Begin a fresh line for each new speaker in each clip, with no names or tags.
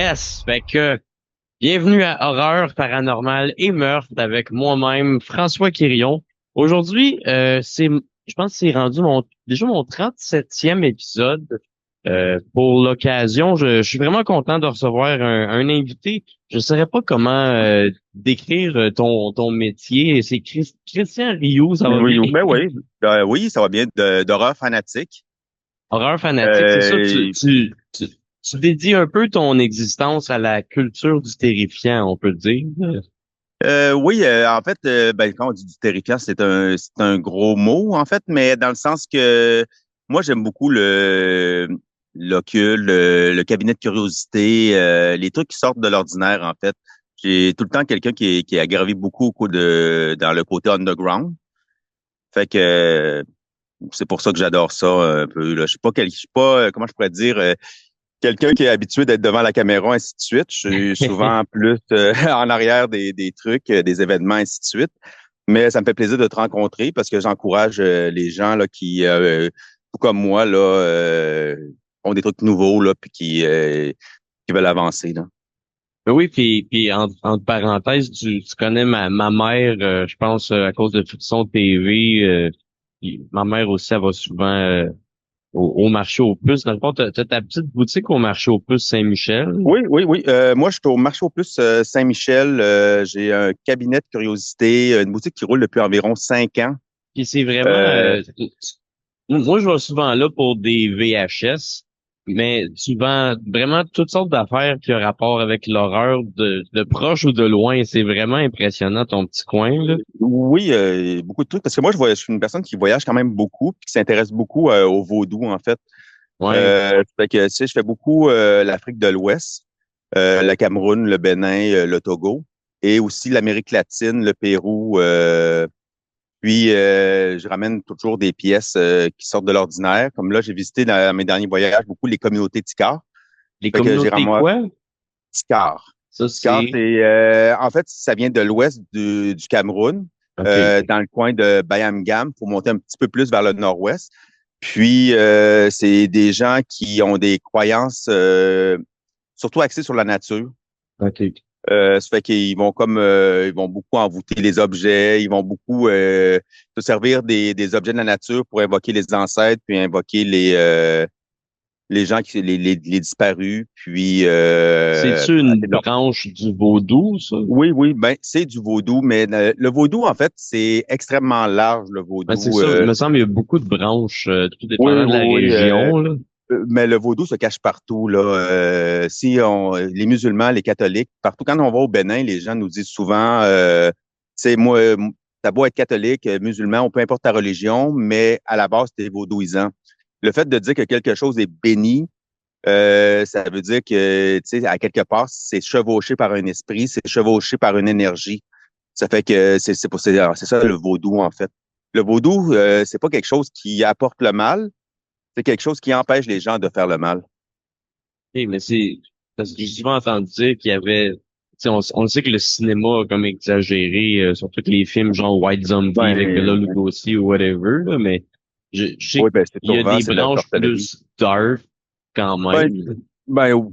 Yes, fait que bienvenue à Horreur, Paranormal et Meurtre avec moi-même, François Quirion. Aujourd'hui, je pense que c'est rendu déjà mon 37e épisode. Pour l'occasion, je suis vraiment content de recevoir un invité. Je ne saurais pas comment décrire ton métier. C'est Christian Rioux, ça va bien?
Oui, ben oui. Oui, ça va bien. D'horreur fanatique.
Horreur fanatique, c'est ça.
Euh,
Tu dédies un peu ton existence à la culture du terrifiant, on peut le dire.
oui, en fait, ben, quand on dit du terrifiant, c'est un gros mot, en fait, mais dans le sens que moi, j'aime beaucoup l'occulte, le cabinet de curiosité, les trucs qui sortent de l'ordinaire, en fait. J'ai tout le temps quelqu'un qui a gravi beaucoup dans le côté underground. Fait que c'est pour ça que j'adore ça un peu, là. Je suis pas, comment je pourrais dire, quelqu'un qui est habitué d'être devant la caméra, ainsi de suite. Je suis souvent plus en arrière des trucs, des événements, ainsi de suite. Mais ça me fait plaisir de te rencontrer parce que j'encourage les gens là, tout comme moi, là, ont des trucs nouveaux là, puis qui veulent avancer. Là.
Oui, puis entre parenthèses, tu connais ma mère, je pense, à cause de tout son TV. Puis ma mère aussi, elle va souvent au marché aux puces. Dans le fond, t'as ta petite boutique au marché aux puces Saint-Michel.
Oui, oui, oui. Moi, je suis au marché aux puces Saint-Michel. J'ai un cabinet de curiosité, une boutique qui roule depuis environ 5 ans.
Puis c'est vraiment,
Euh,
moi, je vais souvent là pour des VHS, mais souvent vraiment toutes sortes d'affaires qui ont rapport avec l'horreur de proche ou de loin. C'est vraiment impressionnant ton petit coin, là.
Oui, beaucoup de trucs. Parce que moi, je suis une personne qui voyage quand même beaucoup, puis qui s'intéresse beaucoup au vaudou, en fait.
Ouais.
Fait que, tu sais, je fais beaucoup l'Afrique de l'Ouest, le Cameroun, le Bénin, le Togo, et aussi l'Amérique latine, le Pérou. Puis, je ramène toujours des pièces qui sortent de l'ordinaire. Comme là, j'ai visité dans mes derniers voyages beaucoup les communautés Tikar.
Les
Fait que j'ai
communautés
ramassé
quoi?
Tikar.
Ça,
Tikar,
c'est...
c'est en fait, ça vient de l'ouest du Cameroun,
OK.
dans le coin de Bayamgam, pour monter un petit peu plus vers le nord-ouest. Puis, c'est des gens qui ont des croyances surtout axées sur la nature.
OK.
Ça fait qu'ils vont ils vont beaucoup envoûter les objets, ils vont beaucoup se servir des objets de la nature pour invoquer les ancêtres, puis invoquer les gens les disparus, puis
C'est-tu une branche du vaudou, ça?
oui, oui, ben c'est du vaudou, mais le vaudou, en fait, c'est extrêmement large, le
Ben, c'est
vaudou.
ça. Il me semble qu'il y a beaucoup de branches, tout
Oui,
dépendant de la
oui, oui.
région, là.
Mais le vaudou se cache partout, là. Si les musulmans, les catholiques, partout, quand on va au Bénin, les gens nous disent souvent, tu sais, moi, t'as beau être catholique, musulman, ou peu importe ta religion, mais à la base, t'es vaudouisant. Le fait de dire que quelque chose est béni, ça veut dire que, tu sais, à quelque part, c'est chevauché par un esprit, c'est chevauché par une énergie. Ça fait que c'est ça le vaudou, en fait. Le vaudou, c'est pas quelque chose qui apporte le mal, c'est quelque chose qui empêche les gens de faire le mal.
OK, mais c'est... Parce que j'ai souvent entendu dire qu'il y avait... Tu sais, on le sait que le cinéma a comme exagéré, surtout que les films genre White Zombie avec Bela
Ben,
Lugosi ou whatever, là, mais je sais
oui, ben, c'est
qu'il y a
souvent,
des
c'est de la
branches
sorcellerie.
plus dark quand
Ben,
même.
ben, en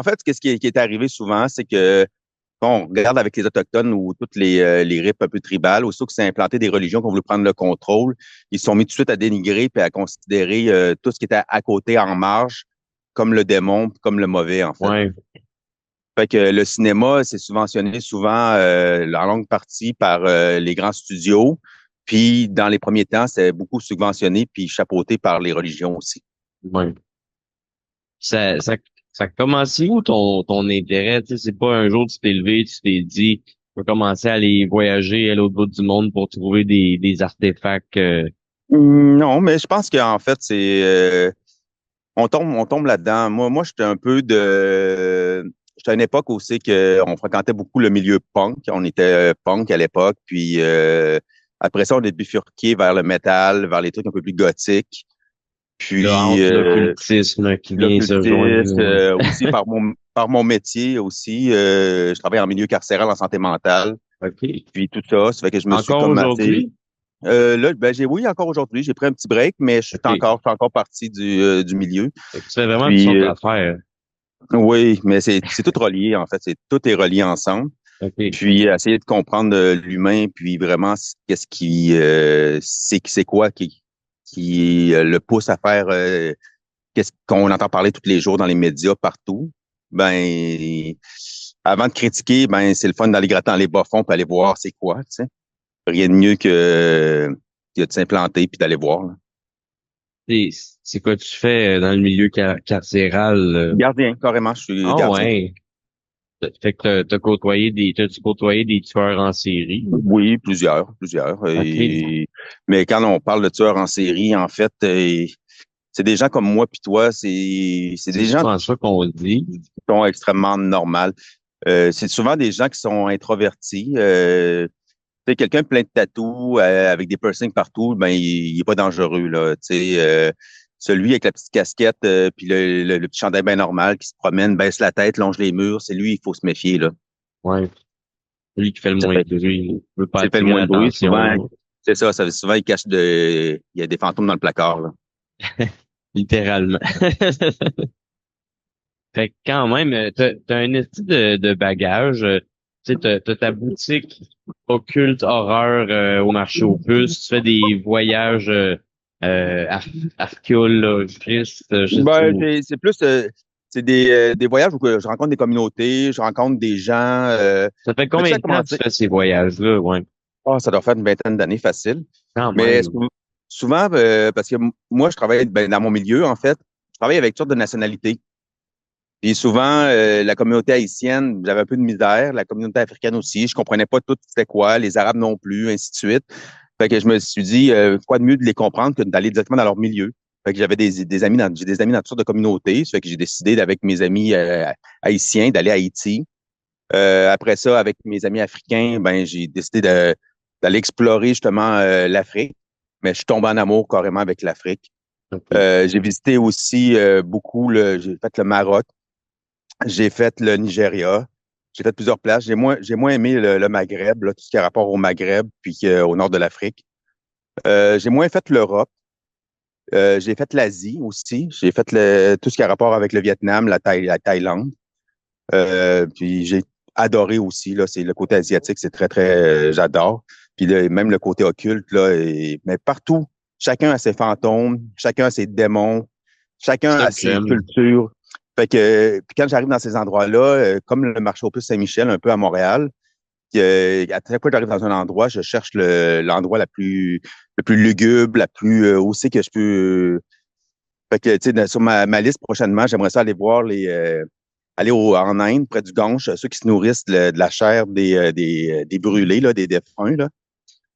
fait, ce qui est arrivé souvent, c'est que, quand on regarde avec les Autochtones ou toutes les rips un peu tribales, aussitôt que c'est implanté des religions qui ont voulu prendre le contrôle, ils se sont mis tout de suite à dénigrer puis à considérer tout ce qui était à côté, en marge, comme le démon, puis comme le mauvais, en fait.
Ouais.
Fait que le cinéma, c'est subventionné souvent en longue partie par les grands studios. Puis, dans les premiers temps, c'est beaucoup subventionné puis chapeauté par les religions aussi.
Ouais. Ça, ça, ça a commencé où ton intérêt? Tu sais, c'est pas un jour tu t'es levé, tu t'es dit, je vais commencer à aller voyager à l'autre bout du monde pour trouver des artefacts.
Non, mais je pense qu'en fait, on tombe là-dedans. Moi, j'étais à une époque aussi que on fréquentait beaucoup le milieu punk. On était punk à l'époque, puis après ça, on est bifurqué vers le métal, vers les trucs un peu plus gothiques.
Là,
Puis
entre l'occultisme qui vient se
l'occultisme,
joindre.
aussi par mon métier aussi, je travaille en milieu carcéral en santé mentale.
OK.
Puis tout ça, ça fait que je me suis
Encore
comme assez.
aujourd'hui?
Là, ben oui, encore aujourd'hui, j'ai pris un petit break, mais je suis
OK.
encore partie du milieu.
Fait que tu fais vraiment toutes
Puis
sortes d'affaires.
Oui, mais c'est tout relié, en fait. Tout est relié ensemble.
OK.
Puis essayer de comprendre l'humain, puis vraiment qu'est-ce qui c'est quoi qui le pousse à faire qu'est-ce qu'on entend parler tous les jours dans les médias partout. Ben avant de critiquer, ben c'est le fun d'aller gratter dans les bas-fonds puis aller voir c'est quoi, tu sais. Rien de mieux que de s'implanter puis d'aller voir, là.
C'est c'est quoi tu fais dans le milieu carcéral?
Gardien, carrément, je suis
Ah
gardien.
ouais. Fait que t'as-tu côtoyé des tueurs en série?
Oui, plusieurs.
OK.
Mais quand on parle de tueurs en série, en fait, c'est des gens comme moi puis toi, c'est
C'est
des gens
souvent ça qu'on dit.
qui sont extrêmement normales. C'est souvent des gens qui sont introvertis. Tu sais, quelqu'un plein de tatous avec des piercings partout, ben il est pas dangereux là. Tu sais, celui avec la petite casquette puis le petit chandail bien normal qui se promène, baisse la tête, longe les murs, c'est lui, il faut se méfier là.
Ouais. Lui qui fait le
Ça
moins de
fait,
bruit, il veut pas
c'est fait le
attirer
moins de bruit. Souvent,
l'attention.
c'est ça, souvent il y a des fantômes dans le placard là.
Littéralement. Fait que quand même, t'as un style de bagage. Tu sais, t'as ta boutique occulte horreur au marché aux puces. Tu fais des voyages Arcule, là, Christ, je sais
Ben,
où.
c'est plus c'est des voyages où que je rencontre des communautés, je rencontre des gens.
Ça fait
Mais tout
combien
ça a
de temps que tu
commencé.
fais ces voyages-là? Ouais,
Ça doit faire une vingtaine d'années facile.
quand
Mais
même.
souvent, parce que moi, je travaille dans mon milieu, en fait, je travaille avec toutes sortes de nationalités. Puis souvent, la communauté haïtienne, j'avais un peu de misère, la communauté africaine aussi, je comprenais pas tout c'était quoi, les Arabes non plus, ainsi de suite. Fait que je me suis dit, quoi de mieux de les comprendre que d'aller directement dans leur milieu. Fait que j'avais des amis j'ai des amis dans toutes sortes de communautés. Ça fait que j'ai décidé, avec mes amis haïtiens, d'aller à Haïti. Après ça, avec mes amis africains, ben j'ai décidé d'aller explorer justement l'Afrique. Mais je suis tombé en amour carrément avec l'Afrique.
OK.
J'ai visité aussi beaucoup j'ai fait le Maroc, j'ai fait le Nigeria, j'ai fait plusieurs places. J'ai moins aimé le Maghreb, là, tout ce qui a rapport au Maghreb, puis au nord de l'Afrique. J'ai moins fait l'Europe. J'ai fait l'Asie aussi. J'ai fait tout ce qui a rapport avec le Vietnam, la Thaïlande. Puis j'ai adoré aussi, là, c'est le côté asiatique, c'est j'adore. Puis même le côté occulte, là, mais partout, chacun a ses fantômes, chacun a ses démons, chacun
C'est ça
a
que
ses
j'aime.
cultures. Fait que, puis quand j'arrive dans ces endroits-là, comme le marché aux puces Saint-Michel, un peu à Montréal, à chaque fois que j'arrive dans un endroit, je cherche l'endroit le plus lugubre, la plus, où c'est que je peux, fait que, tu sais, sur ma liste prochainement, j'aimerais ça aller voir aller en Inde, près du Gange, ceux qui se nourrissent de la chair des brûlés, là, des défunts, là,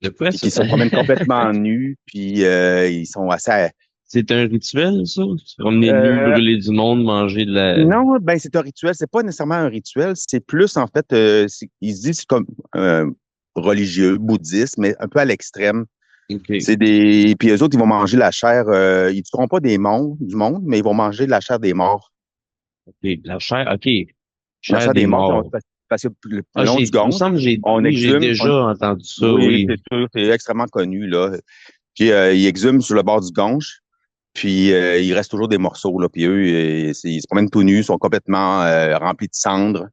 De quoi
puis
ça?
qui se promènent complètement nus, puis ils sont assez.
C'est un rituel, ça? Se promener nu,
Euh,
brûler du monde, manger de la...
non, ben c'est un rituel. C'est pas nécessairement un rituel. C'est plus en fait, ils se disent c'est comme religieux, bouddhiste, mais un peu à l'extrême.
OK.
Puis eux autres, ils vont manger la chair. Ils ne tueront pas du monde, mais ils vont manger de la chair des morts.
OK. La chair, OK.
La
Chair
chair
des
des morts,
morts.
parce que le
Ah,
long du
il me
Gange,
semble que
on
oui, j'ai
exhume.
déjà entendu ça,
Oui,
oui.
c'est sûr, c'est extrêmement connu, là. Puis ils exhument sur le bord du Gange, puis il reste toujours des morceaux, là. Puis eux, ils se promènent tout nus, sont complètement remplis de cendres,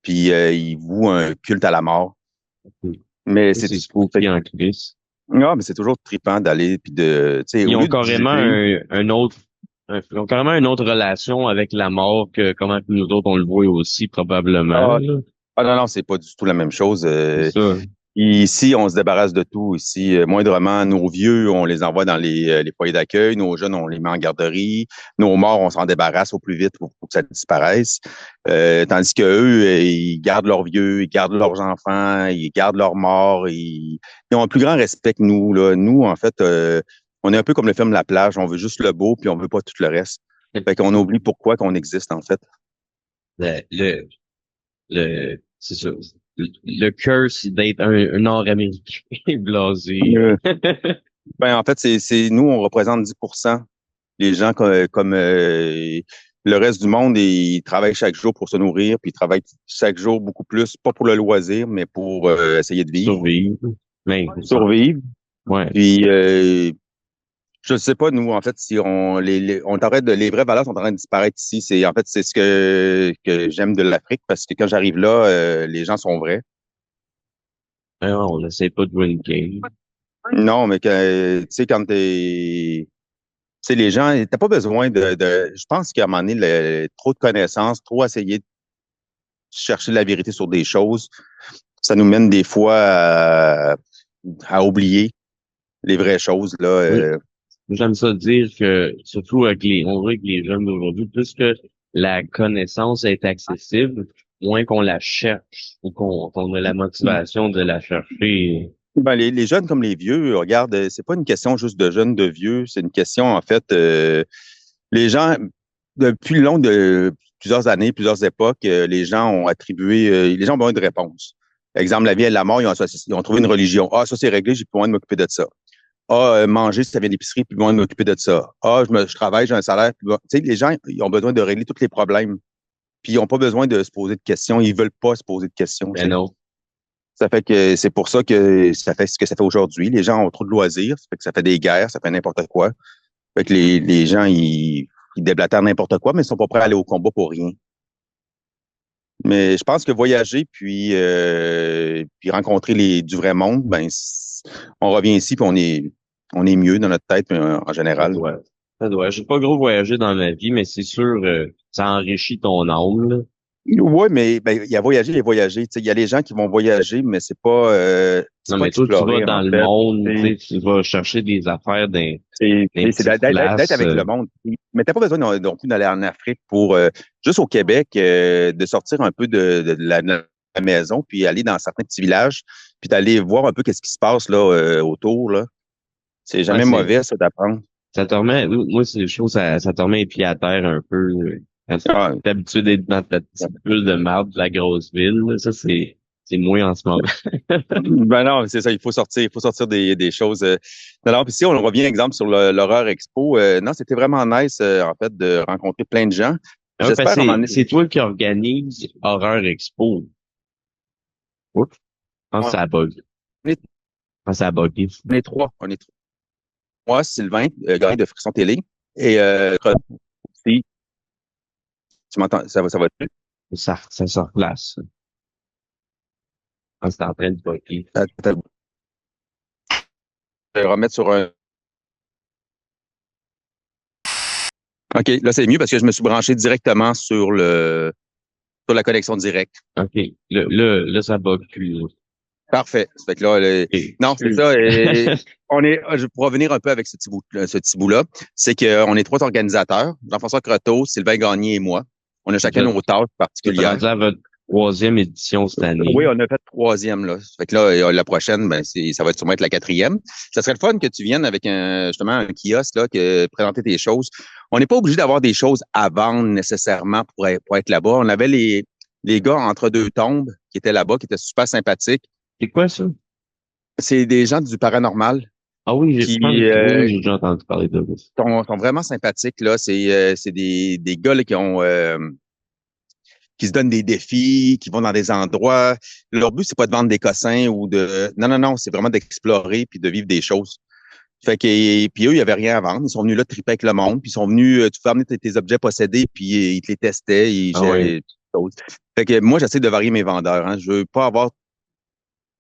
puis ils vouent un culte à la mort.
OK.
Mais
Ça,
c'est
c'est
fait-
spooky en Christ.
ah, mais c'est toujours trippant d'aller, puis tu sais,
Ils
au
ont
lieu de
carrément
juger.
ils ont carrément une autre relation avec la mort que comment que nous autres on le voit aussi, probablement,
Ah,
là.
non, non, c'est pas du tout la même chose.
C'est ça.
Ici, on se débarrasse de tout. Ici, moindrement, nos vieux, on les envoie dans les foyers d'accueil. Nos jeunes, on les met en garderie. Nos morts, on s'en débarrasse au plus vite pour que ça disparaisse. Tandis que eux, ils gardent leurs vieux, ils gardent leurs enfants, ils gardent leurs morts. Ils ont un plus grand respect que nous, là. Nous, en fait, on est un peu comme le film La Plage. On veut juste le beau, puis on veut pas tout le reste. Fait qu'on oublie pourquoi qu'on existe, en fait.
Le, le, c'est ça. Le curse d'être un Nord-Américain blasé.
Ben, en fait, c'est nous, on représente 10%. Les gens comme le reste du monde, ils travaillent chaque jour pour se nourrir, puis ils travaillent chaque jour beaucoup plus, pas pour le loisir, mais pour essayer de vivre,
Survivre. Mais,
survivre.
ouais.
Puis Je sais pas, nous, en fait, si on est en train les vraies valeurs sont en train de disparaître ici. En fait, c'est ce que j'aime de l'Afrique parce que quand j'arrive là, les gens sont vrais.
Hein, on n'essaie pas de jouer une game.
Non, mais tu sais, quand tu sais, les gens, t'as pas besoin je pense qu'à un moment donné, trop de connaissances, trop essayer de chercher la vérité sur des choses, ça nous mène des fois à oublier les vraies choses, là.
Oui, j'aime ça dire que, surtout on voit que les jeunes d'aujourd'hui, plus que la connaissance est accessible, moins qu'on la cherche ou qu'on a la motivation de la chercher.
Ben, les jeunes comme les vieux, regarde, c'est pas une question juste de jeunes, de vieux, c'est une question, en fait, les gens, depuis plusieurs années, plusieurs époques, les gens ont attribué, les gens ont besoin de réponses. Exemple, la vie et la mort, ils ont trouvé une religion. Ah, ça, c'est réglé, j'ai plus besoin de m'occuper de ça. Ah, manger, si ça vient d'épicerie, plus besoin de m'occuper de ça. Ah, je travaille, j'ai un salaire. Tu sais, les gens, ils ont besoin de régler tous les problèmes. Puis ils n'ont pas besoin de se poser de questions. Ils veulent pas se poser de questions, tu
Ben
sais.
non.
Ça fait que c'est pour ça que ça fait ce que ça fait aujourd'hui. Les gens ont trop de loisirs. Ça fait que ça fait des guerres, ça fait n'importe quoi. Fait que les gens, ils déblatèrent n'importe quoi, mais ils sont pas prêts à aller au combat pour rien. Mais je pense que voyager puis rencontrer du vrai monde, on revient ici puis on est mieux dans notre tête en
Ça
général.
doit. Ça doit. J'ai pas gros voyagé dans ma vie, mais c'est sûr, ça enrichit ton âme, là.
Oui, mais il y a voyager et voyager. Tu sais, il y a les gens qui vont voyager, mais c'est
Non,
pas
mais toi, tu vas
explorer
dans
en
le
fait.
monde, tu sais, tu vas chercher des affaires dans des
C'est
petites
d'être
places.
avec le monde. Mais t'as pas besoin non plus d'aller en Afrique pour juste au Québec, de sortir un peu de la maison, puis aller dans certains petits villages, puis d'aller voir un peu qu'est-ce qui se passe là autour là. C'est
Ouais,
jamais mauvais ça d'apprendre.
ça te remet, moi, je trouve que ça te remet les pieds à terre un peu. Quand
Ah,
t'es habitué d'être dans ta petite bulle de marde de la grosse ville, là, ça, c'est moins en ce moment.
ben non, c'est ça, il faut sortir des choses. Non, non, puis si on revient, exemple, sur l'horreur expo, non, c'était vraiment nice, en fait, de rencontrer plein de gens.
Ouais, parce
J'espère
que
à un moment donné.
c'est toi qui organise Horreur Expo. Oups, je pense que ça a bug. Je
On est,
pense que ça a bugué.
on est trois. On est trois. Moi, Sylvain, gars de Frisson Télé. Et si tu m'entends, ça va être.
Ça se replace. Je pense que c'est en train de bugger.
Attends, je vais remettre sur un. OK, là, c'est mieux parce que je me suis branché directement sur la connexion directe.
OK. Là, ça bug plus. Là.
Parfait. Fait que là,
OK.
non, c'est ça. Pour revenir un peu avec ce petit bout-là, c'est qu'on est trois organisateurs, Jean-François Croteau, Sylvain Gagné et moi. On a chacun nos tâches
Vous êtes
particulières.
rendu à votre troisième édition cette année.
Oui, on a fait troisième, là. Fait que là, la prochaine, ça va sûrement être la quatrième. Ça serait le fun que tu viennes avec justement un kiosque, là, présenter tes choses. On n'est pas obligé d'avoir des choses à vendre nécessairement pour être là-bas. On avait les gars entre deux tombes qui étaient là-bas, qui étaient super sympathiques.
C'est quoi ça?
C'est des gens du paranormal
Ah oui, je pense
qui
que oui, j'ai déjà entendu parler de ça.
sont vraiment sympathiques, là. C'est des gars là, qui se donnent des défis, qui vont dans des endroits. Leur but, c'est pas de vendre des cossins ou de. Non, non, non, c'est vraiment d'explorer puis de vivre des choses. Fait que, puis eux, il y avait rien à vendre. Ils sont venus là triper avec le monde, puis ils sont venus, tu peux amener tes objets possédés, puis ils te les testaient,
Ah oui.
fait que moi, j'essaie de varier mes vendeurs. Hein. Je veux pas avoir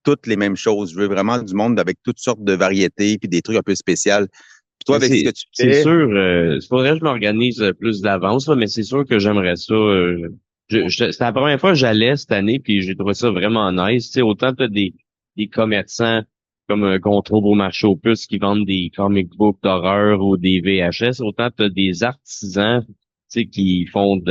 toutes les mêmes choses. Je veux vraiment du monde avec toutes sortes de variétés, puis des trucs un peu spéciaux. Puis toi,
Mais
avec ce que tu
c'est
fais,
sûr, il faudrait que je m'organise plus d'avance, là, mais c'est sûr que j'aimerais ça. C'est la première fois que j'allais cette année, puis j'ai trouvé ça vraiment nice. Tu sais, autant t'as des commerçants comme qu'on trouve au marché aux puces qui vendent des comic books d'horreur ou des VHS, autant t'as des artisans, tu sais, qui font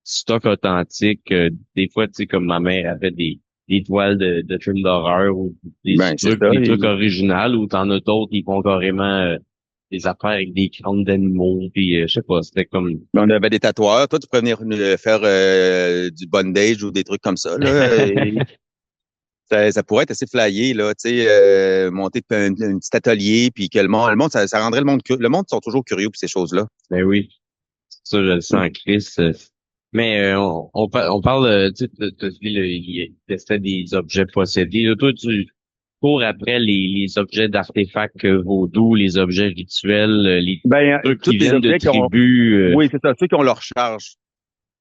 stock authentique. Des fois, tu sais, comme ma mère avait des toiles de films d'horreur ou
ben c'est ça.
des trucs originaux, ou t'en as d'autres qui font carrément des affaires avec des crânes d'animaux, puis je sais pas, c'était comme
On avait des tatoueurs. Toi, tu pourrais venir faire du bondage ou des trucs comme ça. Là. Ça pourrait être assez flyé, là, tu sais, monter un petit atelier, puis que le monde, ça rendrait le monde curieux. Le monde sont toujours curieux pour ces choses-là.
ben oui, ça je le sens en Christ. Mais on parle, tu sais, t'as dit, il testait des objets possédés. Là, toi, cours après les objets d'artefacts vaudous, les objets rituels, les
Ben,
trucs
tous
qui
les
viennent de
objets qui ont,
tribus.
oui, c'est ça, ceux qui ont leur charge.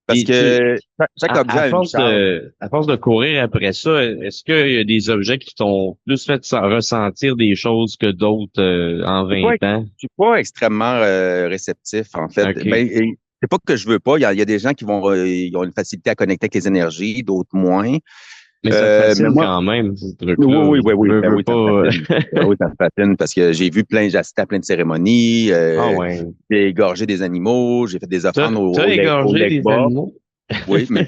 Parce
Et tu,
que chaque objet a une charge.
à force de courir après ça, est-ce qu'il y a des objets qui t'ont plus fait ressentir des choses que d'autres en
Je suis pas,
20 ans?
je suis pas extrêmement réceptif, en fait.
OK.
Ben, c'est pas que je veux pas. Il y a des gens qui vont, ils ont une facilité à connecter avec les énergies, d'autres moins.
Mais ça te
Mais
fascine
moi,
quand même, ce
oui,
truc-là.
oui, oui, oui, ben
Veux
oui, ça me
pas.
fascine. Ben oui, ça me fascine parce que j'ai assisté à plein de cérémonies,
Ah ouais.
j'ai égorgé des animaux, j'ai fait des offrandes
T'as
au
égorgé des
Legba.
animaux?
Oui, mais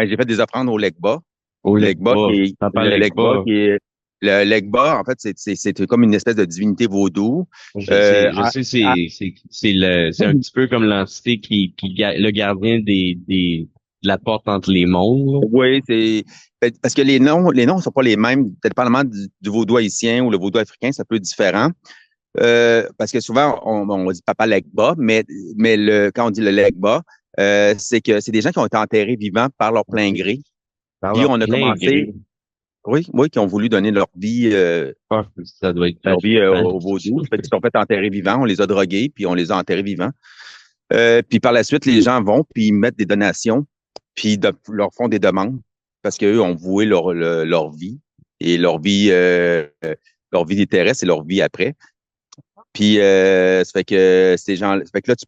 j'ai fait des offrandes au Legba.
Au
Legba
Legba. Papa Legba.
Le Legba, en fait, c'est comme une espèce de divinité vaudou.
Je sais, c'est un petit peu comme l'entité le gardien de la porte entre les mondes.
Oui, parce que les noms sont pas les mêmes, dépendamment du vaudou haïtien ou le vaudou africain, c'est un peu différent. Parce que souvent on dit Papa Legba, mais quand on dit le Legba, c'est que c'est des gens qui ont été enterrés vivants par leur plein
OK.
gré.
Par
Puis
leur
on a
plein
commencé,
gré.
oui, oui, qui ont voulu donner
Ah, ça doit être
leur vie
fascinant.
au vaudou. Fait qu'ils sont fait enterrer vivants, on les a drogués, puis on les a enterrés vivants. Puis par la suite, les gens vont, puis ils mettent des donations, puis leur font des demandes, parce qu'eux ont voué leur vie, et leur vie terrestre et leur vie après. Puis ça fait que ça fait que là, tu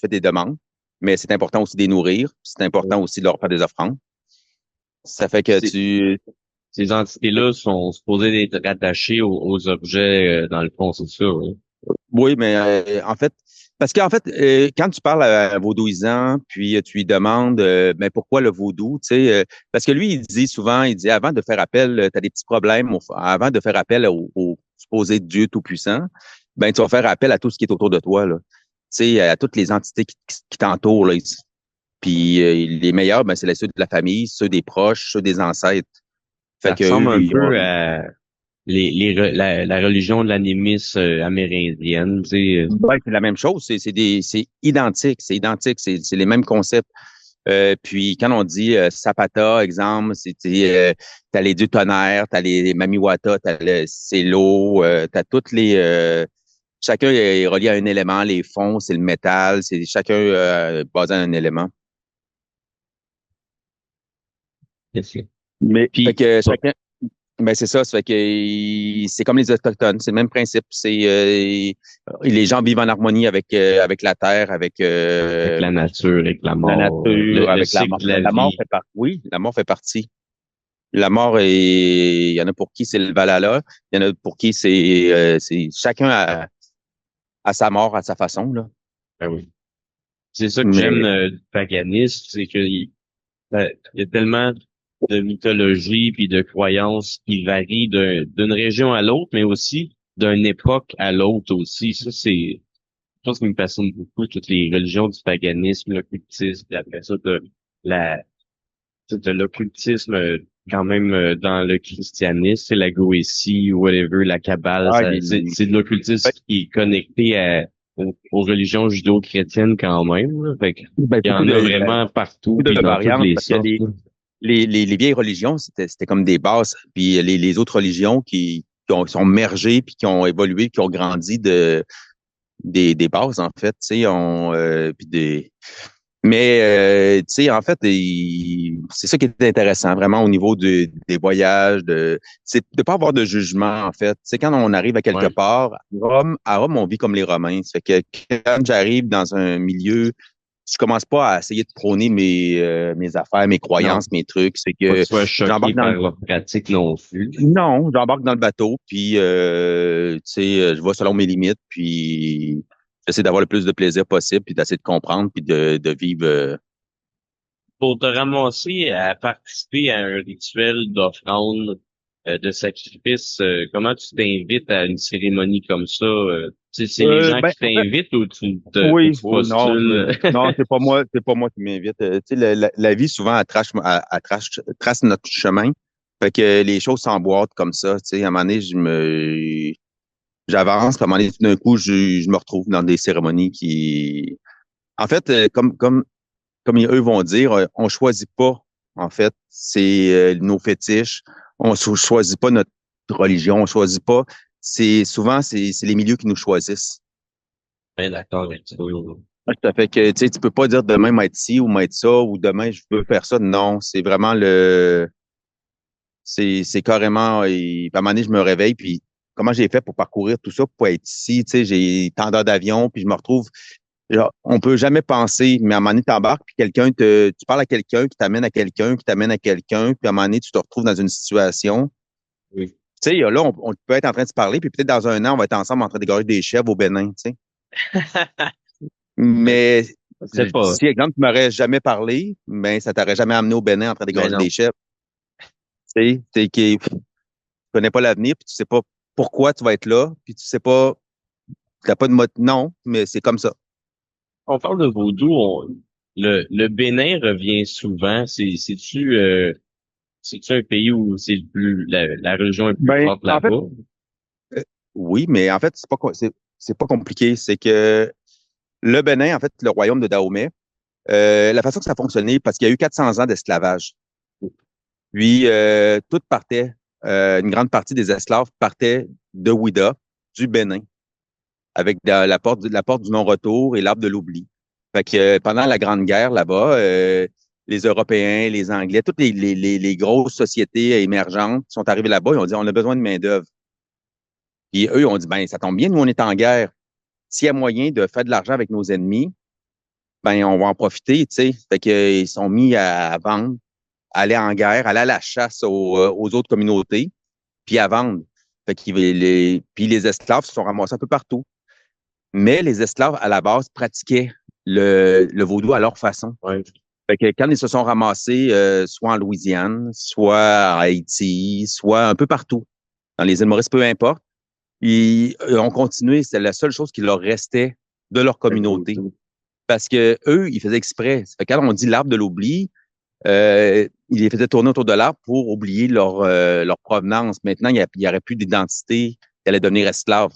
fais des demandes, mais c'est important aussi de les nourrir, puis c'est important aussi de leur faire des offrandes. Ça fait que
Ces, ces entités-là sont supposées être rattachées aux objets, dans le fond, c'est ça, hein?
Oui, mais en fait, parce qu'en fait, quand tu parles à un vaudouisant, puis tu lui demandes, ben pourquoi le vaudou, tu sais, parce que lui, il dit souvent, il dit avant de faire appel, tu as des petits problèmes, avant de faire appel au supposé Dieu Tout-Puissant, ben tu vas faire appel à tout ce qui est autour de toi, là. Tu sais, à toutes les entités qui t'entourent, là. Puis les meilleurs, ben c'est ceux de la famille, ceux des proches, ceux des ancêtres. Fait
Ça
que
ressemble
eux,
un peu à la religion de l'animisme amérindienne, tu sais.
ouais, c'est la même chose, c'est identique, c'est les mêmes concepts. Puis quand on dit Zapata, exemple, t'as les dieux tonnerres, t'as les Mamiwata, c'est l'eau, t'as toutes chacun est relié à un élément, les fonds, c'est le métal, c'est chacun basé à un élément. Mais fait
Puis,
que
bon,
chacun, ben c'est ça, ça fait que c'est comme les autochtones, c'est le même principe. Les gens vivent en harmonie avec la terre,
avec la nature, avec la
la
mort,
nature,
le
avec la
cycle
mort.
de la
La mort
vie.
fait partie. Oui, la mort fait partie. La mort il y en a pour qui c'est le Valhalla, il y en a pour qui c'est chacun à sa mort, à sa façon, là.
Ben oui. C'est ça que j'aime
Mais
du paganisme, c'est il y a tellement de mythologie puis de croyances qui varient d'une région à l'autre, mais aussi d'une époque à l'autre aussi. Ça, c'est je pense qui me passionne beaucoup, toutes les religions du paganisme, l'occultisme, puis après ça, de l'occultisme quand même dans le christianisme, c'est la Goétie, whatever, la Kabbale,
ah,
c'est de l'occultisme qui est connecté aux religions judéo-chrétiennes quand même, là. Fait qu'il
ben,
y en a vraiment partout,
beaucoup de
puis dans toutes
variantes
les
parce que
sortes, là.
les vieilles religions, c'était comme des bases. Puis les autres religions sont mergées, puis qui ont évolué, qui ont grandi des bases, en fait, tu sais, mais, tu sais, en fait, c'est ça qui est intéressant, vraiment, au niveau des voyages, c'est de pas avoir de jugement, en fait. Tu sais, quand on arrive à quelque
Ouais.
part, à Rome, on vit comme les Romains. Ça fait que quand j'arrive dans un milieu, je commence pas à essayer de prôner mes affaires, mes
Non,
croyances, mes trucs. C'est
pas que tu
que
sois choqué
j'embarque dans
par
le,
leur pratique non plus.
non, j'embarque dans le bateau, puis tu sais, je vais selon mes limites, puis j'essaie d'avoir le plus de plaisir possible, puis d'essayer de comprendre, puis de vivre.
Pour te ramasser à participer à un rituel d'offrande, de sacrifice, comment tu t'invites à une cérémonie comme ça? C'est les gens
Ben,
qui
en fait,
t'invitent ou ou
oui,
tu
oui, non,
postules?
non, c'est pas moi qui m'invite. Tu sais, la vie souvent trace notre chemin, fait que les choses s'emboîtent comme ça. Tu sais, à un moment donné, j'avance, puis à un moment donné, tout d'un coup, je me retrouve dans des cérémonies qui, en fait, comme eux vont dire, on choisit pas, en fait, c'est nos fétiches. On choisit pas de religion, on choisit pas. C'est les milieux qui nous choisissent.
Ben, d'accord avec ça. Oui, oui.
Ouais, tout à fait que, tu sais, tu peux pas dire demain m'être ci ou m'être ça ou demain je veux faire ça. Non, c'est vraiment c'est carrément, et, puis à un moment donné, je me réveille, puis comment j'ai fait pour parcourir tout ça, pour être ici, tu sais, j'ai tant d'heures d'avion, puis je me retrouve, genre, on peut jamais penser, mais à un moment donné, t'embarques, puis tu parles à quelqu'un qui t'amène à quelqu'un, qui t'amène à quelqu'un, puis à un moment donné, tu te retrouves dans une situation,
Oui.
tu sais, là, on peut être en train de se parler, puis peut-être dans un an, on va être ensemble en train d'égorger des chèvres au Bénin, tu sais. Mais
C'est pas.
si, exemple, tu m'aurais jamais parlé, mais ça t'aurait jamais amené au Bénin en train
Mais
d'égorger des
non.
chèvres, tu sais, tu connais pas l'avenir, puis tu sais pas pourquoi tu vas être là, puis tu sais pas, t'as pas de mot, non, mais c'est comme ça.
On parle de vaudou, le Bénin revient souvent. C'est-tu un pays où c'est le plus, la religion est plus
Ben,
forte
en fait,
là-bas?
oui, mais en fait, c'est pas compliqué. C'est que le Bénin, en fait, le royaume de Dahomey, la façon que ça fonctionnait, parce qu'il y a eu 400 ans d'esclavage. Puis, tout partait, une grande partie des esclaves partaient de Ouida, du Bénin, avec la porte du non-retour et l'arbre de l'oubli. Fait que pendant la Grande Guerre là-bas, les Européens, les Anglais, toutes les grosses sociétés émergentes sont arrivées là-bas et ont dit on a besoin de main-d'œuvre. Puis eux, ils ont dit ben ça tombe bien, nous on est en guerre. S'il y a moyen de faire de l'argent avec nos ennemis, ben on va en profiter, tu sais. Fait qu'ils sont mis à vendre, à aller en guerre, aller à la chasse aux autres communautés, puis à vendre. Puis les esclaves se sont ramassés un peu partout. Mais les esclaves, à la base, pratiquaient le vaudou à leur façon.
Ouais.
Fait que quand ils se sont ramassés, soit en Louisiane, soit à Haïti, soit un peu partout, dans les îles Maurice, peu importe, ils ont continué. C'était la seule chose qui leur restait de leur
Le
communauté.
vaudou.
Parce que eux, ils faisaient exprès. Fait que quand on dit l'arbre de l'oubli, ils les faisaient tourner autour de l'arbre pour oublier leur provenance. Maintenant, il n'y aurait plus d'identité. Ils allaient devenir esclaves.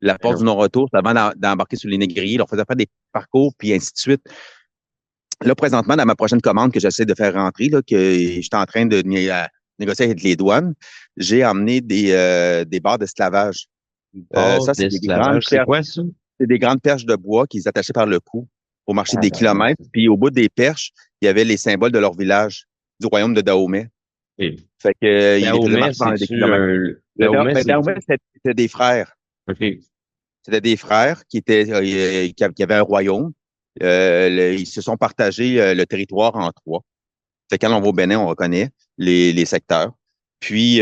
La
Ben
porte du
non.
non-retour, c'est avant d'embarquer sur les négriers. Ils leur faisaient faire des parcours, puis ainsi de suite. Là, présentement, dans ma prochaine commande que j'essaie de faire rentrer, là, que je suis en train de négocier avec les douanes, j'ai emmené des barres d'esclavage.
Bord
Ça,
d'esclavage, c'est quoi ça?
c'est des grandes perches de bois qu'ils attachaient par le cou pour marcher
Ah,
des
ben, ouais.
kilomètres. Puis au bout des perches, il y avait les symboles de leur village, du royaume de Dahomey.
Et
Fait que, ils les faisaient
Dahomey,
marcher pendant des
c'est-tu
kilomètres.
un... Dahomey,
Dahomey,
c'est-tu...
c'était des frères.
OK.
C'était des frères qui avaient un royaume. Ils se sont partagés le territoire en trois. Fait que quand on va au Bénin, on reconnaît les secteurs. Puis,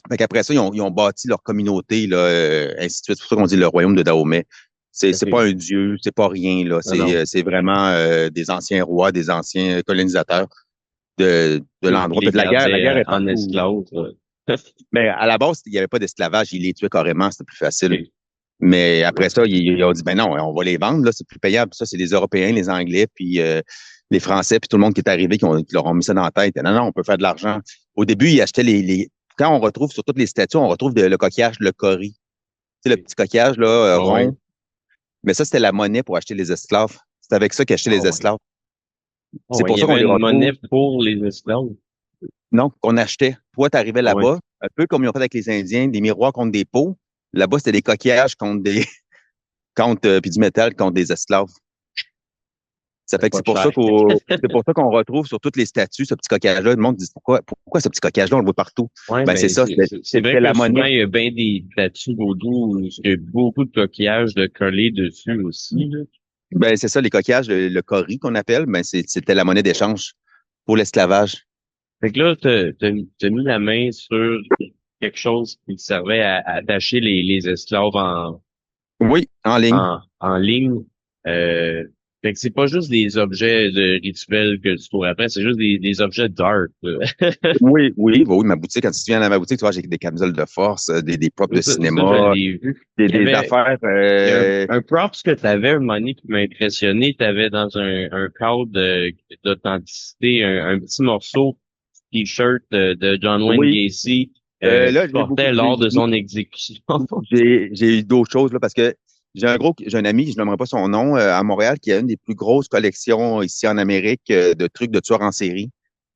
fait qu'après ça, ils ont bâti leur communauté, là, ainsi de suite. C'est pour ça qu'on dit le royaume de Dahomey. C'est pas
OK.
un dieu, c'est pas rien, là.
Non, non.
C'est vraiment des anciens rois, des anciens colonisateurs de
Oui, puis
l'endroit.
les
Puis la
gardaient
guerre est
en
partout.
esclave.
Mais à la base, il n'y avait pas d'esclavage, ils les tuaient carrément, c'était plus facile.
OK.
Mais après ça, ils ont dit, ben non, on va les vendre, là, c'est plus payable. Ça, c'est les Européens, les Anglais, puis les Français, puis tout le monde qui est arrivé, qui leur ont mis ça dans la tête. Non, non, on peut faire de l'argent. Au début, ils achetaient quand on retrouve sur toutes les statues, on retrouve le coquillage, le cori. Tu sais, le petit coquillage, là,
Ah ouais.
rond. Mais ça, c'était la monnaie pour acheter les esclaves. C'est avec ça qu'ils achetaient
Ah
les
ouais.
esclaves.
Ah
C'est
ouais.
pour
Il y
ça qu'on
avait
les
une
retrouve.
monnaie pour les esclaves.
Non, qu'on achetait. Toi, tu arrivais
Ah ouais.
là-bas, un peu comme ils ont fait avec les Indiens, des miroirs contre des pots. Là-bas, c'était des coquillages contre puis du métal contre des esclaves. Ça
C'est
fait que
pas cher.
c'est pour ça qu'on retrouve sur toutes les statues ce petit coquillage-là. Le monde dit pourquoi ce petit coquillage-là, on le voit partout?
Ouais,
Ben, c'est
ben,
ça,
c'est vrai
c'était
que
la
souvent,
monnaie.
il y a bien des statues vaudou où il y a beaucoup de coquillages de collés dessus aussi, là.
Ben, c'est ça, les coquillages, le cori qu'on appelle, ben, c'était la monnaie d'échange pour l'esclavage.
Fait que là, t'as mis la main sur quelque chose qui servait à attacher les esclaves
Oui, en ligne.
en ligne. Euh, Fait que c'est pas juste des objets de rituels que tu trouves après, c'est juste des objets d'art, là.
Oui, oui, bah oui, ma boutique, quand tu viens dans ma boutique, tu vois, j'ai des camisoles de force, des props de
Ça, je
cinéma,
l'ai vu.
des affaires,
Il y a un props que tu avais, un moment donné, qui m'a impressionné. Tu avais dans un cadre d'authenticité un petit morceau t-shirt de John Wayne
oui.
Gacy
Là,
qu'il portait lors de son exécution.
j'ai eu d'autres choses, là, parce que j'ai un ami, je n'aimerais pas son nom, à Montréal, qui a une des plus grosses collections ici en Amérique de trucs de tueurs en série.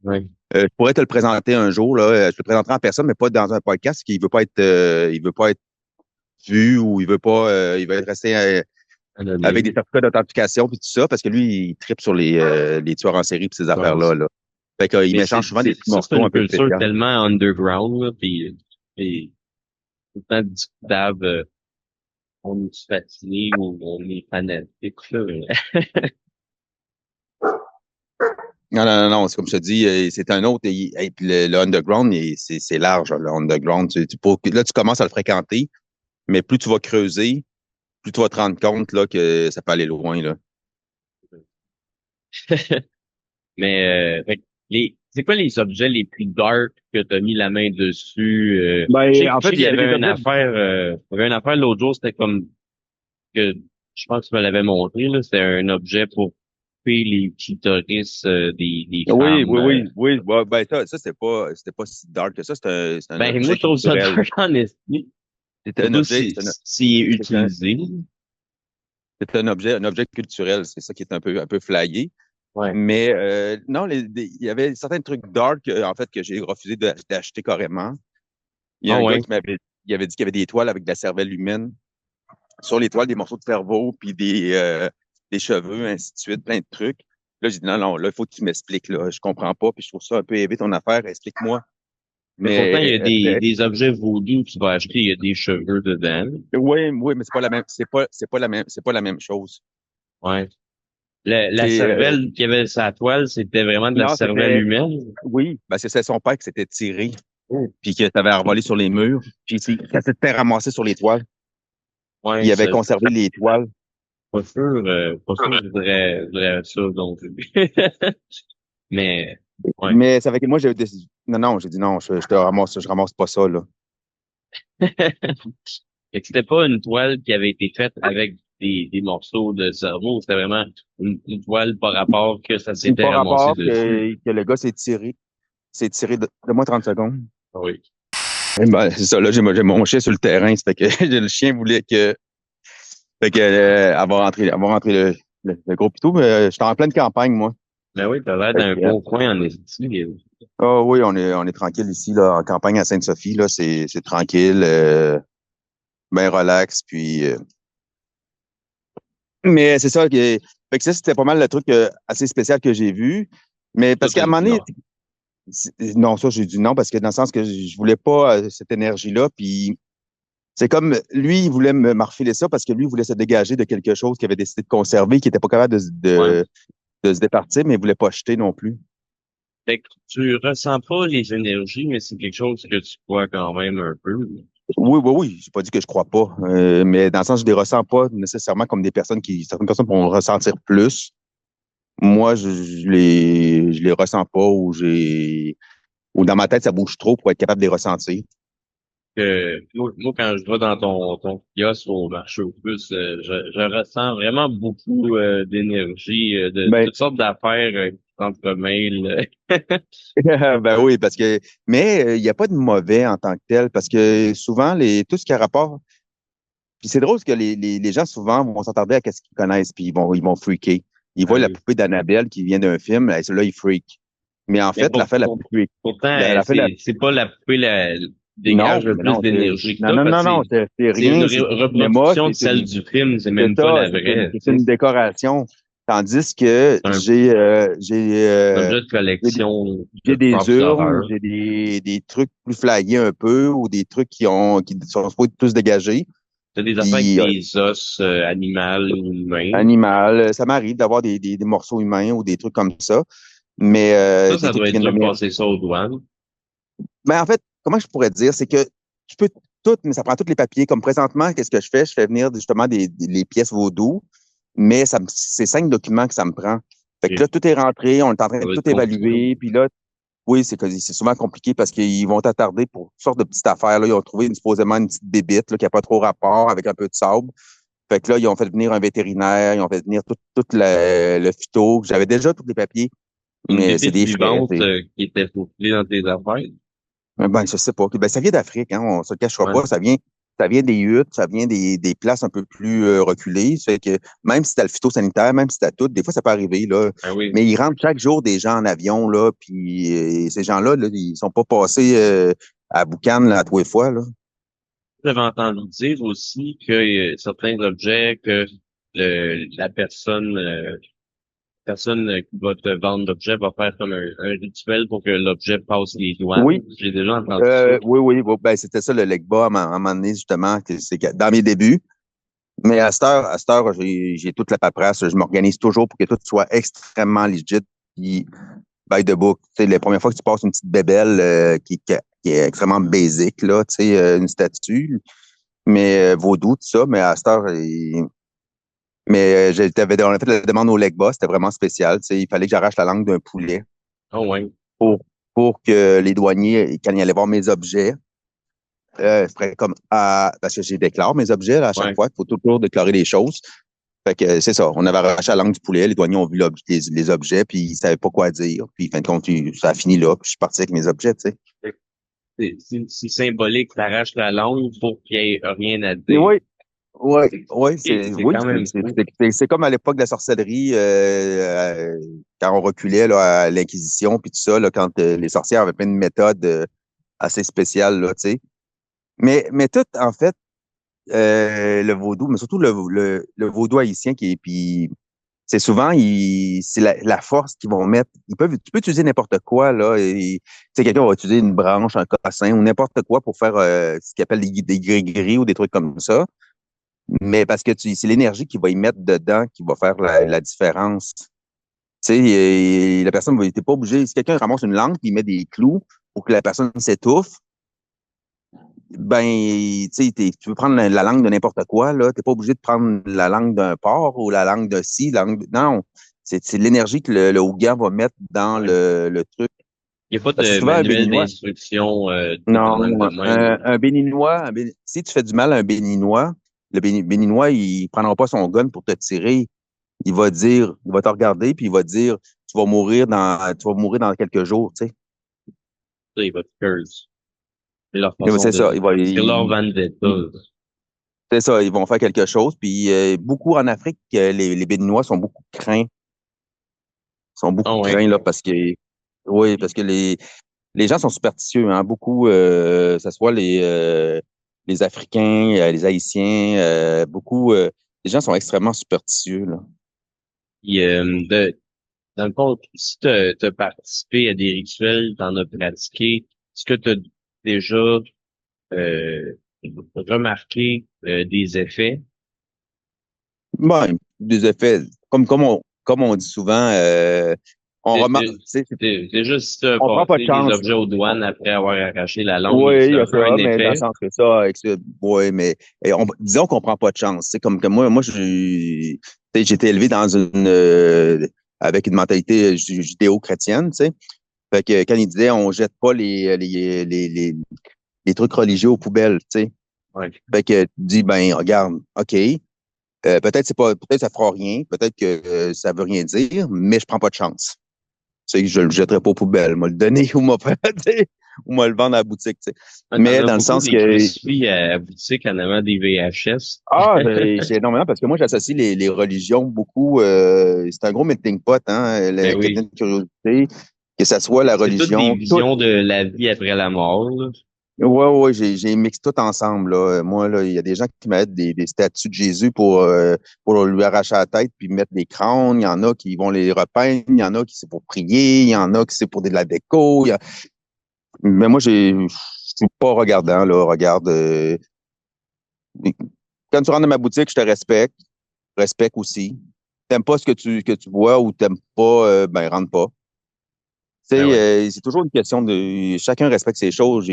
Ouais.
Je pourrais te le présenter un jour, là. Je te le présenterai en personne, mais pas dans un podcast, parce qu'il il veut pas être vu ou il veut être resté avec des
Anonyme.
certificats d'authentification puis tout ça, parce que lui, il tripe sur les tueurs en série puis ces
Ouais.
affaires-là, là. Fait qu'il
Mais
m'échange souvent des petits
ça, c'est
morceaux
une
un peu
culture
spéciaux.
tellement underground, là, puis tout le temps discutable. On est fasciné ou on est fanatique, là.
Non, non, non, non, c'est comme je te dis, c'est un autre. Et puis le underground, c'est large, le underground. Là, tu commences à le fréquenter, mais plus tu vas creuser, plus tu vas te rendre compte là, que ça peut aller loin, là.
Mais fait que c'est quoi les objets les plus dark que tu as mis la main dessus?
Ben, en
Je sais
fait,
qu'il
il
y
y avait
avait
des
une
objets.
affaire, il y avait une affaire l'autre jour, c'était comme que je pense que tu me l'avais montré, là, c'était un objet pour couper les clitoris des
Oui,
femmes.
oui, oui, oui. Ben, ça c'était pas si dark que ça. C'est un
Ben moi
objet
je trouve ça
culturel.
dark en estime.
C'est un
Surtout
objet,
si s'il est
c'est un,
utilisé.
c'est un objet culturel. C'est ça qui est un peu flyé.
Ouais.
Mais non, il y avait certains trucs dark, en fait, que j'ai refusé d'acheter carrément. Il y a
Ah
un gars
ouais.
qui il avait dit qu'il y avait des toiles avec de la cervelle humaine. Sur les toiles, des morceaux de cerveau, puis des cheveux, ainsi de suite, plein de trucs. Là, j'ai dit non, non, là, il faut que tu m'expliques, là. Je comprends pas, puis je trouve ça un peu élevé ton affaire, explique-moi.
Mais pourtant, il y a
Mais
des objets vaudous que tu vas acheter, il y a des cheveux dedans.
oui, oui, mais c'est pas la même, c'est pas la même chose.
Ouais. La
C'est
cervelle qu'il y avait sur la toile, c'était vraiment de la
non,
cervelle humaine.
oui, ben c'est son père qui s'était tiré,
Oh.
puis que ça avait revolé sur les murs, puis ça s'était ramassé sur les toiles. Il
Ouais,
avait
ça,
conservé les toiles.
pas sûr, je voudrais ça, donc. Mais, ouais.
Mais ça fait que moi, j'ai décidé, non, non, j'ai dit non, je ramasse pas ça, là.
Fait que c'était pas une toile qui avait été faite avec des morceaux de cerveau, c'était vraiment une toile par rapport que ça
C'est
s'était
pas
ramassé
rapport
dessus.
que le gars s'est tiré de moi 30 secondes.
Oui.
Eh ben, c'est ça, là, j'ai mon chien sur le terrain, ça fait que le chien voulait avoir rentré le gros pitou, mais j'étais en pleine campagne, moi.
Ben oui, t'as l'air
Fait
d'un
que,
beau coin en estime.
oui, on est tranquille ici, là, en campagne à Sainte-Sophie, là, c'est tranquille, bien relax, puis, mais c'est ça, fait que ça, c'était pas mal le truc assez spécial que j'ai vu. Mais
Toi,
parce qu'à
t'as
un moment
dit
donné,
non.
non, ça, j'ai dit non, parce que dans le sens que je voulais pas cette énergie-là, puis c'est comme lui, il voulait me refiler ça parce que lui, il voulait se dégager de quelque chose qu'il avait décidé de conserver, qui n'était pas capable
Ouais.
de se départir, mais il voulait pas jeter non plus.
Fait que tu ressens pas les énergies, mais c'est quelque chose que tu crois quand même un peu.
Oui, oui, oui. J'ai pas dit que je crois pas. Mais dans le sens, je les ressens pas nécessairement comme certaines personnes vont ressentir plus. Moi, je les ressens pas ou dans ma tête, ça bouge trop pour être capable de les ressentir.
Moi, quand je vais dans ton kiosque au marché aux puces, je ressens vraiment beaucoup d'énergie, de
Ben,
toutes sortes d'affaires qui s'entremêlent.
ben oui, mais il n'y a pas de mauvais en tant que tel, parce que souvent, tout ce qui a rapport. Puis c'est drôle parce que les gens souvent vont s'attarder à ce qu'ils connaissent, puis ils vont freaker. Ils
Ah
voient la
oui.
poupée d'Annabelle qui vient d'un film, et celui-là, ils freak. Mais en
Mais
fait, l'affaire la plus freak,
pourtant,
l'affaire la,
c'est pas la poupée
non,
dégage le
mais
plus
non,
d'énergie que
non,
t'as,
non,
parce que
non, non, c'est
c'est une
rien, c'est du cinéma,
reproduction de celle du film, c'est
c'est
même pas
ça,
la vraie,
c'est
tu sais.
une décoration. Tandis que
C'est un objet de
j'ai des
collection de
j'ai des
props
urnes,
d'horreur.
j'ai des trucs plus flyés un peu, ou des trucs qui sont supposés plus dégagés.
T'as des affaires avec
Puis
des os animaux ou humains.
animal. Ça m'arrive d'avoir des morceaux humains ou des trucs comme ça, mais des
Ça
trucs
doit
qui
être
viennent de
dur de
mes...
passer ça aux douanes.
Ben, en fait, comment je pourrais dire, c'est que je peux tout, mais ça prend tous les papiers. Comme présentement, qu'est-ce que je fais? Je fais venir justement les pièces vaudou, mais c'est 5 documents que ça me prend. Fait que
Et
là, tout est rentré, on est en train
ça
de
va
tout
être compliqué.
évaluer, puis là, oui, c'est souvent compliqué parce qu'ils vont t'attarder pour toutes sortes de petites affaires. Là. Ils ont trouvé supposément une petite bébite là, qui n'a pas trop rapport avec un peu de sable. Fait que là, ils ont fait venir un vétérinaire, ils ont fait venir tout le phyto. J'avais déjà tous les papiers,
Une
mais c'est
bébite
des frais.
vivante qui était faufilée dans tes affaires.
Ben, je sais pas. Ben, ça vient d'Afrique, hein, on se le cachera
Ouais.
pas. ça vient des huttes, ça vient des places un peu plus reculées. Ça fait que même si t'as le phytosanitaire, même si t'as tout, des fois, ça peut arriver, là.
Ah oui.
Mais ils rentrent chaque jour des gens en avion, là, puis ces gens-là, là, ils sont pas passés à Boucan, là, à tous les fois, là.
J'avais entendu dire aussi que certains objets que la personne qui va te vendre l'objet va faire comme un rituel pour que l'objet passe les douanes.
Oui,
J'ai déjà entendu ça.
oui, ben, c'était ça le Legba à un moment donné, justement, dans mes débuts. Mais à cette heure, j'ai toute la paperasse. Je m'organise toujours pour que tout soit extrêmement legit. Puis, by the book. Tu sais, la première fois que tu passes une petite bébelle qui est extrêmement basique, là, tu sais, une statue, mais vaudou, tout ça. Mais à cette heure, on a fait la demande au Legba, c'était vraiment spécial. Tu sais, il fallait que j'arrache la langue d'un poulet
Oh ouais.
pour, pour que les douaniers, quand ils allaient voir mes objets, feraient comme parce que j'ai déclaré mes objets là, à chaque
Ouais.
fois, il faut toujours déclarer les choses. Fait que c'est ça. On avait arraché la langue du poulet. Les douaniers ont vu les objets, puis ils savaient pas quoi dire. Puis, fin de compte, ça a fini là. Puis je suis parti avec mes objets, tu sais.
C'est symbolique, t'arraches la langue pour qu'il n'y ait rien à
Et
dire.
oui, oui,
C'est quand même fou.
c'est comme à l'époque de la sorcellerie, quand on reculait là, à l'Inquisition, puis tout ça, là, quand les sorcières avaient plein de méthodes assez spéciales, là, tu sais. Mais tout, en fait, le vaudou, mais surtout le vaudou haïtien puis c'est souvent c'est la force qu'ils vont mettre. Tu peux utiliser n'importe quoi là. Tu sais, quelqu'un va utiliser une branche, un cossin ou n'importe quoi pour faire ce qu'ils appellent des gris-gris ou des trucs comme ça. Mais parce que c'est l'énergie qu'il va y mettre dedans qui va faire la différence. Tu sais, la personne va, t'es pas obligé. Si quelqu'un ramasse une langue et il met des clous pour que la personne s'étouffe, ben, tu sais, tu peux prendre la langue de n'importe quoi, là. T'es pas obligé de prendre la langue d'un porc ou la langue de ci, non. C'est l'énergie que le Ougan va mettre dans
Ouais.
le truc.
Il n'y a pas
Parce que
de
souvent, un
manuel
béninois,
d'instruction
non,
de même.
un béninois, si tu fais du mal à un béninois, béninois, il prendra pas son gun pour te tirer. Il va te regarder, puis il va dire, tu vas mourir dans quelques jours, tu sais.
Ça, il va te curse. C'est leur façon
C'est
de...
ça,
C'est leur vendetta.
c'est ça, ils vont faire quelque chose. Puis beaucoup en Afrique, les Béninois sont
Ah
beaucoup
ouais.
craints là parce que oui, parce que les gens sont superstitieux, hein, beaucoup, ça soit les Africains, les Haïtiens, beaucoup, les gens sont extrêmement superstitieux là.
Puis, dans le fond, si tu as participé à des rituels, t'en as pratiqué, est-ce que tu as déjà euh, remarqué des effets?
Bon, des effets, comme on dit souvent, on
Dé-
remarque,
dé-
tu sais,
Déjà, si tu as
on prend pas de
passé des
chance.
objets aux douanes après avoir arraché la langue,
Oui, il
c'est
y
un
a
peu un
ça, mais dans le
effet.
sens que ça, oui, mais disons qu'on prend pas de chance. C'est comme que moi, j'ai été élevé dans avec une mentalité judéo-chrétienne, tu sais. Fait que quand il disait on jette pas les trucs religieux aux poubelles, tu sais.
Ouais.
Fait que tu dis ben regarde, OK, peut-être ça fera rien, peut-être que ça veut rien dire, mais je prends pas de chance. Tu sais, je le jetterai pas aux poubelles, moi le donner ou m'a ou m'a le vendre à la boutique, tu sais.
Ah, t'en
Mais
as
dans le
beaucoup
sens
des
que
crucifix à boutique en avant des VHS.
j'ai énormément parce que moi j'associe les religions beaucoup c'est un gros melting pot hein,
Ben
qui vient
oui.
de curiosité, que ça soit la
C'est toutes des
religion, tout.
visions de la vie après la mort, là.
Ouais, j'ai mixé tout ensemble là. Moi là, il y a des gens qui mettent des statues de Jésus pour lui arracher la tête puis mettre des crânes, il y en a qui vont les repeindre, il y en a qui c'est pour prier, il y en a qui c'est pour de la déco, mais moi je suis pas regardant là, regarde quand tu rentres dans ma boutique, je te respecte aussi. T'aimes pas ce que tu vois ou t'aimes pas, ben rentre pas. Tu
Ben
sais,
ouais.
c'est toujours une question de chacun respecte ses choses.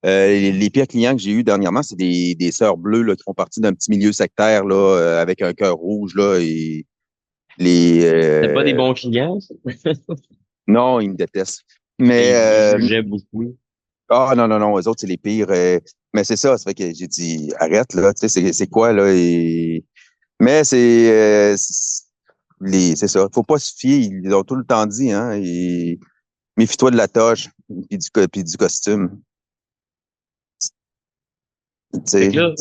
Les pires clients que j'ai eus dernièrement, c'est des sœurs bleues là, qui font partie d'un petit milieu sectaire là, avec un cœur rouge là et les
C'est pas des bons clients, ça?
non, ils me détestent. Mais
Ils jugeaient beaucoup.
non, eux autres c'est les pires. Mais ça fait que j'ai dit arrête là, tu sais c'est quoi là et mais c'est ça. Faut pas se fier. Ils ont tout le temps dit, hein. Et méfie-toi de la toge puis du costume. Tu
Fait
sais,
que là,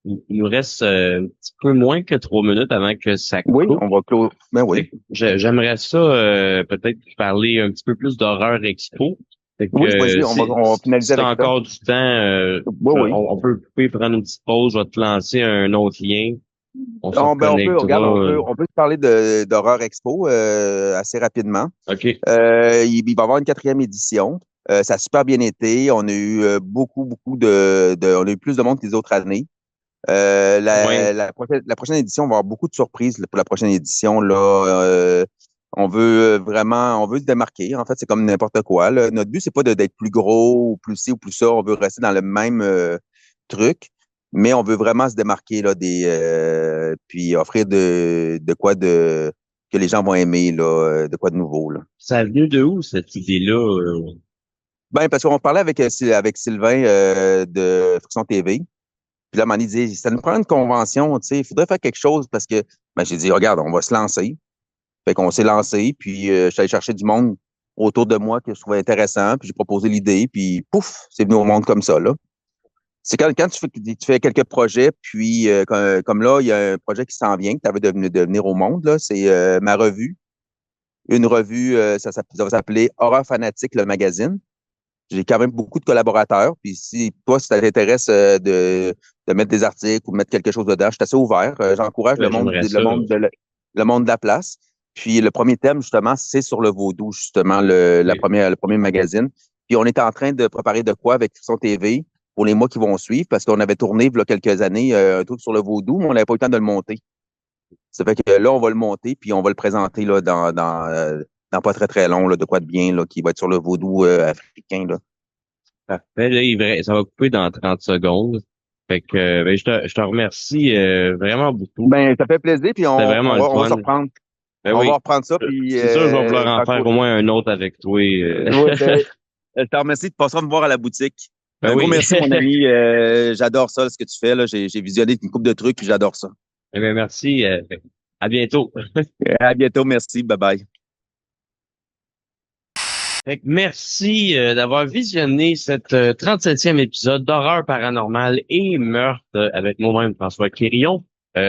il nous reste un petit peu moins que 3 minutes avant que ça
oui,
coupe.
on va clore. Ben
Fait
oui.
que j'aimerais ça peut-être parler un petit peu plus d'horreur expo. Fait que
Oui, vas-y, on va finaliser
si t'as
avec ça.
encore du temps,
Oui, oui.
on peut couper, prendre une petite pause, je vais te lancer un autre lien. On se
Ben on peut, regarde,
reconnectera.
on peut se parler d'Horreur Expo assez rapidement.
OK.
Il va y avoir une quatrième édition. Ça a super bien été. On a eu beaucoup on a eu plus de monde que les autres années.
Ouais.
La prochaine édition, on va avoir beaucoup de surprises là, pour la prochaine édition. Là, on veut vraiment, on veut se démarquer. En fait, c'est comme n'importe quoi. Là. Notre but, c'est pas d'être plus gros ou plus ci ou plus ça. On veut rester dans le même truc, mais on veut vraiment se démarquer là, puis offrir de quoi que les gens vont aimer là, de quoi de nouveau là.
Ça venu de où, cette idée-là?
Ben parce qu'on parlait avec Sylvain de Friction TV. Puis là, Manny dit, ça nous prend une convention, tu sais, il faudrait faire quelque chose parce que, ben, j'ai dit, regarde, on va se lancer. Fait qu'on s'est lancé, puis je suis allé chercher du monde autour de moi que je trouvais intéressant, puis j'ai proposé l'idée, puis pouf, c'est venu au monde comme ça, là. C'est quand tu fais quelques projets, puis comme là, il y a un projet qui s'en vient, que tu avais de venir au monde, là, c'est ma revue. Une revue, ça va s'appeler Horreur Fanatique, le magazine. J'ai quand même beaucoup de collaborateurs. Puis si toi, si ça t'intéresse de mettre des articles ou de mettre quelque chose dedans, je suis assez ouvert. J'encourage
Ben, j'aimerais ça.
le monde de la place. Puis le premier thème, justement, c'est sur le vaudou, justement,
Oui.
le premier magazine. Puis on est en train de préparer de quoi avec Friction TV pour les mois qui vont suivre, parce qu'on avait tourné il y a quelques années un truc sur le vaudou, mais on n'avait pas eu le temps de le monter. Ça fait que là, on va le monter, puis on va le présenter là, dans pas très très long, là, de quoi de bien, là, qui va être sur le vaudou africain. Là.
Parfait. Là, ça va couper dans 30 secondes. Fait que ben, je te remercie vraiment beaucoup.
Ben, ça fait plaisir, puis
C'était vraiment le
on va se
fun.
reprendre.
Ben
On va
oui.
reprendre ça, puis
C'est sûr, je vais vouloir en faire au moins un autre avec toi.
ouais, ben, je te remercie, tu passeras me voir à la boutique.
Ben
Un gros
oui.
merci, mon ami. J'adore ça, ce que tu fais, là. J'ai visionné une couple de trucs, puis j'adore ça.
Eh bien, merci. À bientôt.
À bientôt, merci. Bye bye.
Fait que merci d'avoir visionné cette 37e épisode d'Horreur paranormale et meurtre avec moi-même, François Quirion.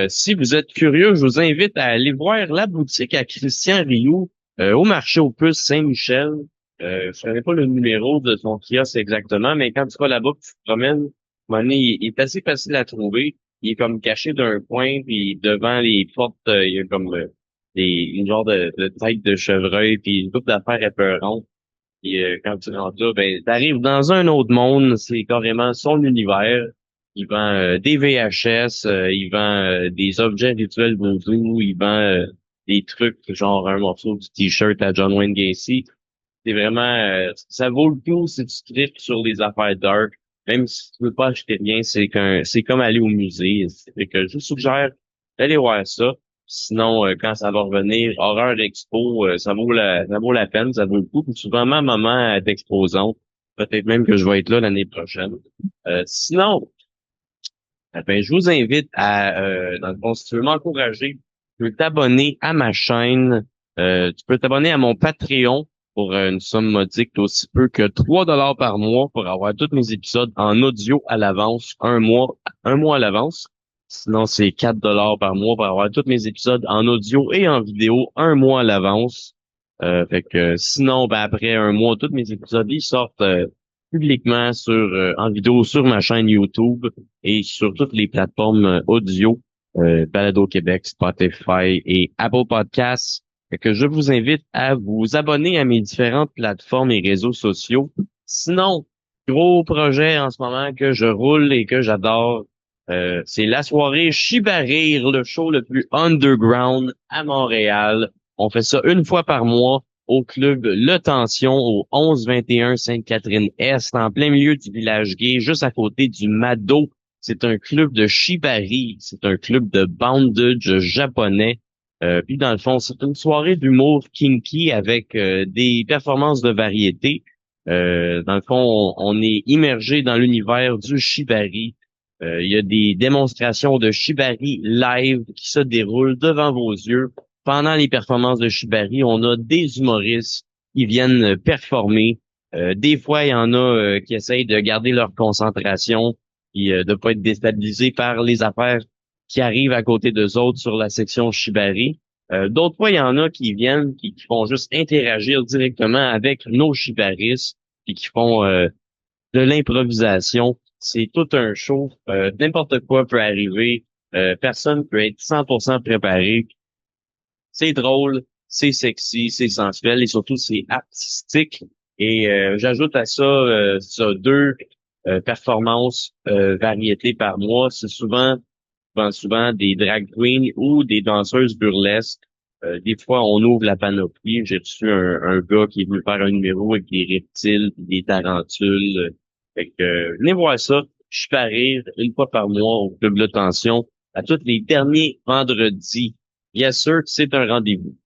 Si vous êtes curieux, je vous invite à aller voir la boutique à Christian Rioux au marché aux puces Saint-Michel. Je ne connais pas le numéro de son kiosque exactement, mais quand tu vas là-bas, que tu te promènes, à un moment donné, il est assez facile à trouver. Il est comme caché d'un coin, puis devant les portes, il y a comme une genre de tête de chevreuil, puis une couple d'affaires épeurantes. Puis quand tu rentres là, ben, t'arrives dans un autre monde, c'est carrément son univers. Il vend des VHS, il vend des objets rituels vaudou, il vend des trucs, genre un morceau du t-shirt à John Wayne Gacy. C'est vraiment, ça vaut le coup si tu tripes sur les affaires dark. Même si tu veux pas acheter rien, c'est comme aller au musée. Fait que je vous suggère d'aller voir ça. Sinon, quand ça va revenir, Horreur d'Expo, ça vaut la peine, ça vaut le coup. Puis souvent, ma maman est exposante. Peut-être même que je vais être là l'année prochaine. Sinon, ben, je vous invite dans le fond, si tu veux m'encourager, tu peux t'abonner à ma chaîne. Tu peux t'abonner à mon Patreon pour une somme modique d'aussi peu que 3 $ par mois pour avoir tous mes épisodes en audio à l'avance, un mois à l'avance. Sinon, c'est 4 $ par mois pour avoir tous mes épisodes en audio et en vidéo un mois à l'avance. Fait que sinon, ben, après un mois, tous mes épisodes, ils sortent publiquement en vidéo sur ma chaîne YouTube et sur toutes les plateformes audio, Balado Québec, Spotify et Apple Podcasts. Fait que je vous invite à vous abonner à mes différentes plateformes et réseaux sociaux. Sinon, gros projet en ce moment que je roule et que j'adore, c'est la soirée Chibarir, le show le plus underground à Montréal. On fait ça une fois par mois au club Le Tension au 1121 Sainte-Catherine-Est, en plein milieu du village gay, juste à côté du Mado. C'est un club de shibari, c'est un club de bandage japonais. Puis dans le fond, c'est une soirée d'humour kinky avec des performances de variété. Dans le fond, on est immergé dans l'univers du shibari. Il y a des démonstrations de shibari live qui se déroulent devant vos yeux. Pendant les performances de shibari, on a des humoristes qui viennent performer. Des fois, il y en a qui essayent de garder leur concentration puis de pas être déstabilisés par les affaires qui arrivent à côté d'eux autres sur la section Shibari. D'autres fois, il y en a qui viennent, qui font juste interagir directement avec nos Shibaris, puis qui font de l'improvisation. C'est tout un show. N'importe quoi peut arriver. Personne peut être 100% préparé. C'est drôle, c'est sexy, c'est sensuel et surtout c'est artistique. Et j'ajoute à ça, ça deux performances variétés par mois. C'est souvent des drag queens ou des danseuses burlesques. Des fois, on ouvre la panoplie. J'ai reçu un gars qui est venu faire un numéro avec des reptiles, des tarentules. Fait que venez voir ça. Je suis pas rire une fois par mois au Club de Tension à tous les derniers vendredis. Bien sûr, c'est un rendez-vous.